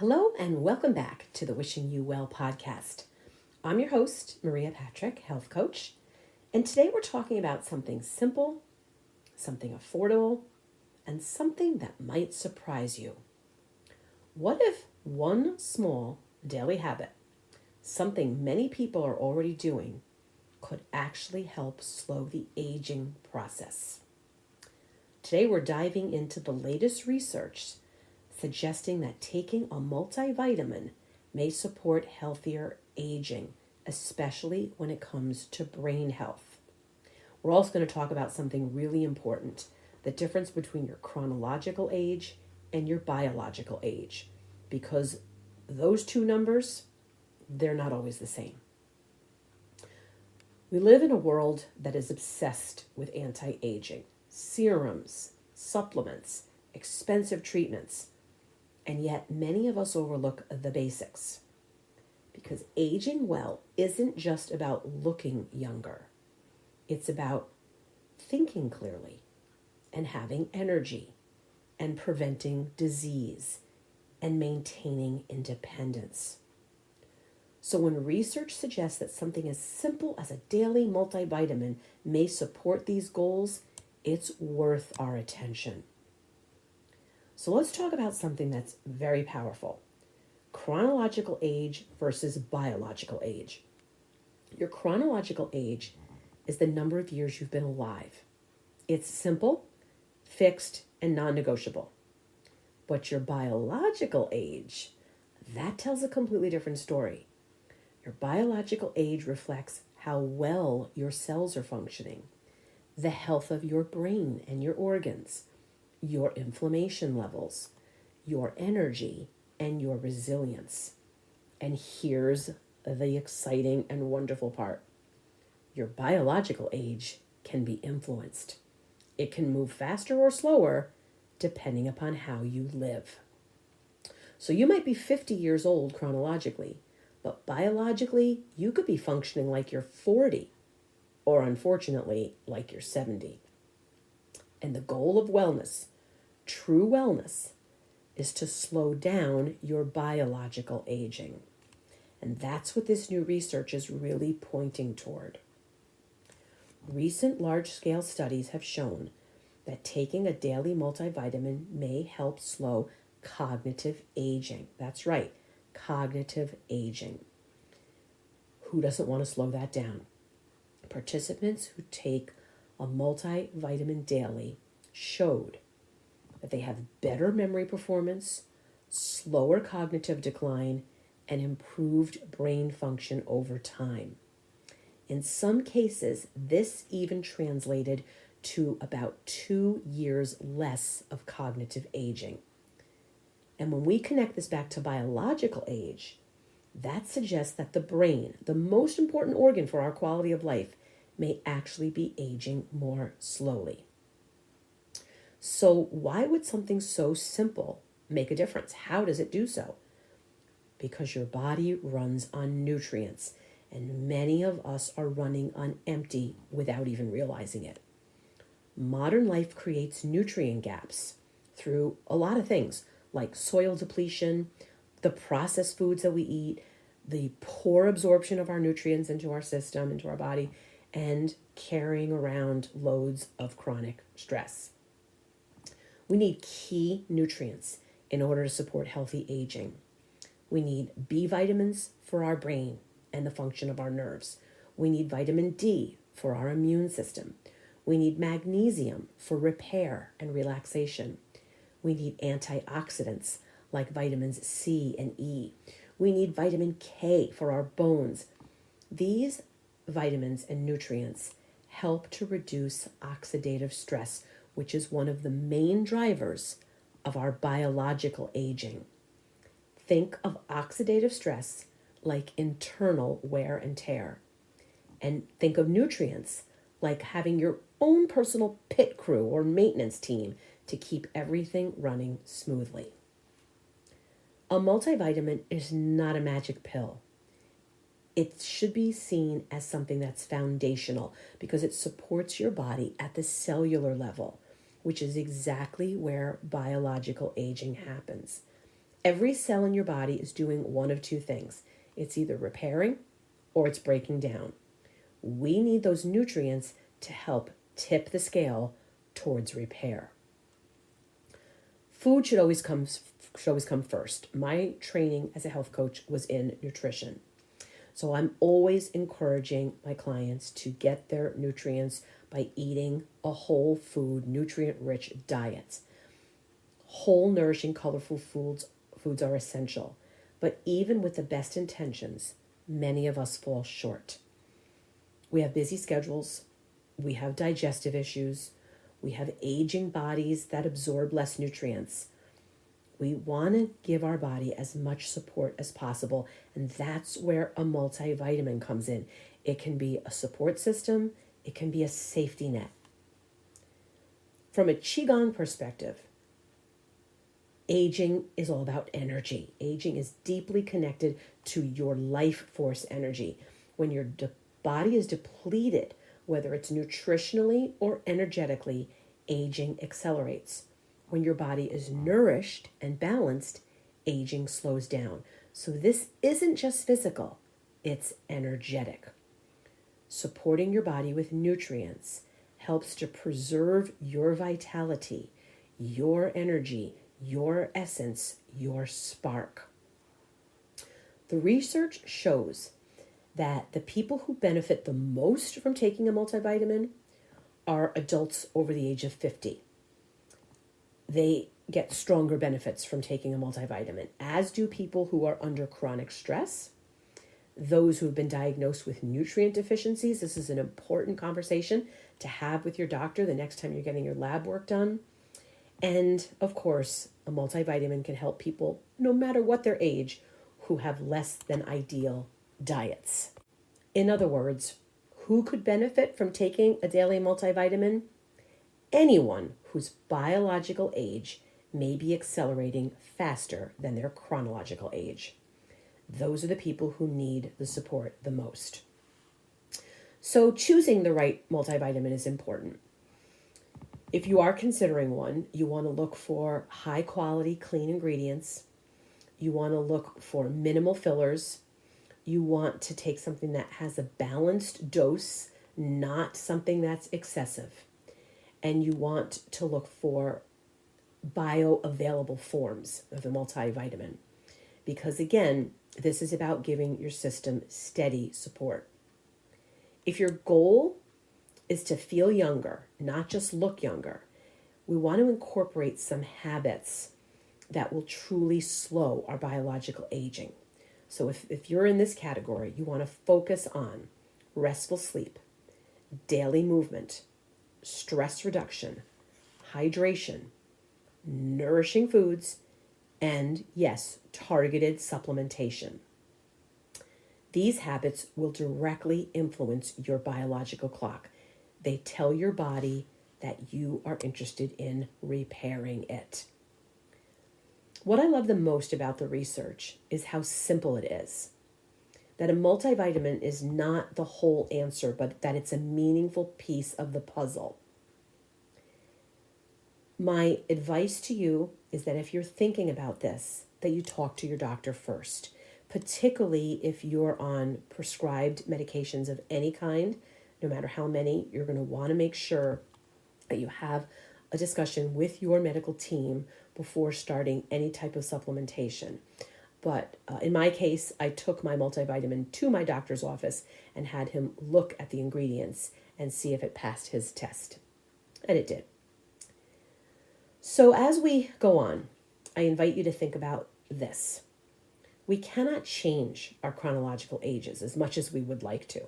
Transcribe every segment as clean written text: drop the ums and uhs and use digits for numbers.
Hello and welcome back to the Wishing You Well podcast. I'm your host, Maria Patrick, health coach, and today we're talking about something simple, something affordable, and something that might surprise you. What if one small daily habit, something many people are already doing, could actually help slow the aging process? Today we're diving into the latest research suggesting that taking a multivitamin may support healthier aging, especially when it comes to brain health. We're also going to talk about something really important, the difference between your chronological age and your biological age, because those two numbers, they're not always the same. We live in a world that is obsessed with anti-aging, serums, supplements, expensive treatments. And yet many of us overlook the basics, because aging well isn't just about looking younger. It's about thinking clearly and having energy and preventing disease and maintaining independence. So when research suggests that something as simple as a daily multivitamin may support these goals, it's worth our attention. So let's talk about something that's very powerful. Chronological age versus biological age. Your chronological age is the number of years you've been alive. It's simple, fixed, and non-negotiable. But your biological age, that tells a completely different story. Your biological age reflects how well your cells are functioning, the health of your brain and your organs, your inflammation levels, your energy, and your resilience. And here's the exciting and wonderful part. Your biological age can be influenced. It can move faster or slower depending upon how you live. So you might be 50 years old chronologically, but biologically, you could be functioning like you're 40, or unfortunately, like you're 70. And the goal of wellness, true wellness, is to slow down your biological aging. And that's what this new research is really pointing toward. Recent large-scale studies have shown that taking a daily multivitamin may help slow cognitive aging. That's right, cognitive aging. Who doesn't want to slow that down? Participants who take a multivitamin daily showed that they have better memory performance, slower cognitive decline, and improved brain function over time. In some cases, this even translated to about 2 years less of cognitive aging. And when we connect this back to biological age, that suggests that the brain, the most important organ for our quality of life, may actually be aging more slowly. So why would something so simple make a difference? How does it do so? Because your body runs on nutrients, and many of us are running on empty without even realizing it. Modern life creates nutrient gaps through a lot of things, like soil depletion, the processed foods that we eat, the poor absorption of our nutrients into our system, into our body, and carrying around loads of chronic stress. We need key nutrients in order to support healthy aging. We need B vitamins for our brain and the function of our nerves. We need vitamin D for our immune system. We need magnesium for repair and relaxation. We need antioxidants like vitamins C and E. We need vitamin K for our bones. These vitamins and nutrients help to reduce oxidative stress, which is one of the main drivers of our biological aging. Think of oxidative stress like internal wear and tear. And think of nutrients like having your own personal pit crew or maintenance team to keep everything running smoothly. A multivitamin is not a magic pill. It should be seen as something that's foundational because it supports your body at the cellular level, which is exactly where biological aging happens. Every cell in your body is doing one of two things. It's either repairing or it's breaking down. We need those nutrients to help tip the scale towards repair. Food should always come first. My training as a health coach was in nutrition. So I'm always encouraging my clients to get their nutrients by eating a whole food, nutrient-rich diet. Whole, nourishing, colorful foods are essential. But even with the best intentions, many of us fall short. We have busy schedules. We have digestive issues. We have aging bodies that absorb less nutrients. We want to give our body as much support as possible, and that's where a multivitamin comes in. It can be a support system. It can be a safety net. From a Qigong perspective, aging is all about energy. Aging is deeply connected to your life force energy. When your body is depleted, whether it's nutritionally or energetically, aging accelerates. When your body is nourished and balanced, aging slows down. So this isn't just physical, it's energetic. Supporting your body with nutrients helps to preserve your vitality, your energy, your essence, your spark. The research shows that the people who benefit the most from taking a multivitamin are adults over the age of 50. They get stronger benefits from taking a multivitamin, as do people who are under chronic stress, those who have been diagnosed with nutrient deficiencies. This is an important conversation to have with your doctor the next time you're getting your lab work done. And of course, a multivitamin can help people, no matter what their age, who have less than ideal diets. In other words, who could benefit from taking a daily multivitamin? Anyone whose biological age may be accelerating faster than their chronological age. Those are the people who need the support the most. So choosing the right multivitamin is important. If you are considering one, you want to look for high quality, clean ingredients. You want to look for minimal fillers. You want to take something that has a balanced dose, not something that's excessive. And you want to look for bioavailable forms of the multivitamin. Because again, this is about giving your system steady support. If your goal is to feel younger, not just look younger, we want to incorporate some habits that will truly slow our biological aging. So if you're in this category, you want to focus on restful sleep, daily movement, stress reduction, hydration, nourishing foods, and yes, targeted supplementation. These habits will directly influence your biological clock. They tell your body that you are interested in repairing it. What I love the most about the research is how simple it is. That a multivitamin is not the whole answer, but that it's a meaningful piece of the puzzle. My advice to you is that if you're thinking about this, that you talk to your doctor first, particularly if you're on prescribed medications of any kind. No matter how many, you're going to want to make sure that you have a discussion with your medical team before starting any type of supplementation. But in my case, I took my multivitamin to my doctor's office and had him look at the ingredients and see if it passed his test. And it did. So as we go on, I invite you to think about this. We cannot change our chronological ages as much as we would like to,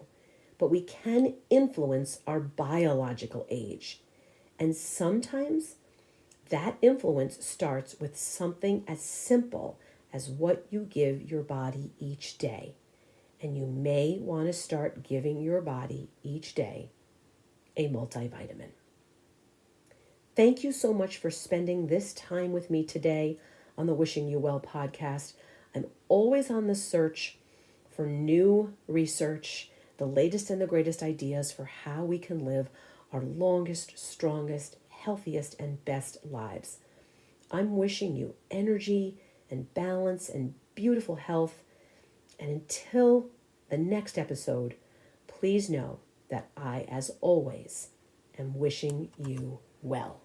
but we can influence our biological age. And sometimes that influence starts with something as simple as what you give your body each day. And you may want to start giving your body each day a multivitamin. Thank you so much for spending this time with me today on the Wishing You Well podcast. I'm always on the search for new research, the latest and the greatest ideas for how we can live our longest, strongest, healthiest, and best lives. I'm wishing you energy and balance and beautiful health. And until the next episode, please know that I, as always, am wishing you well.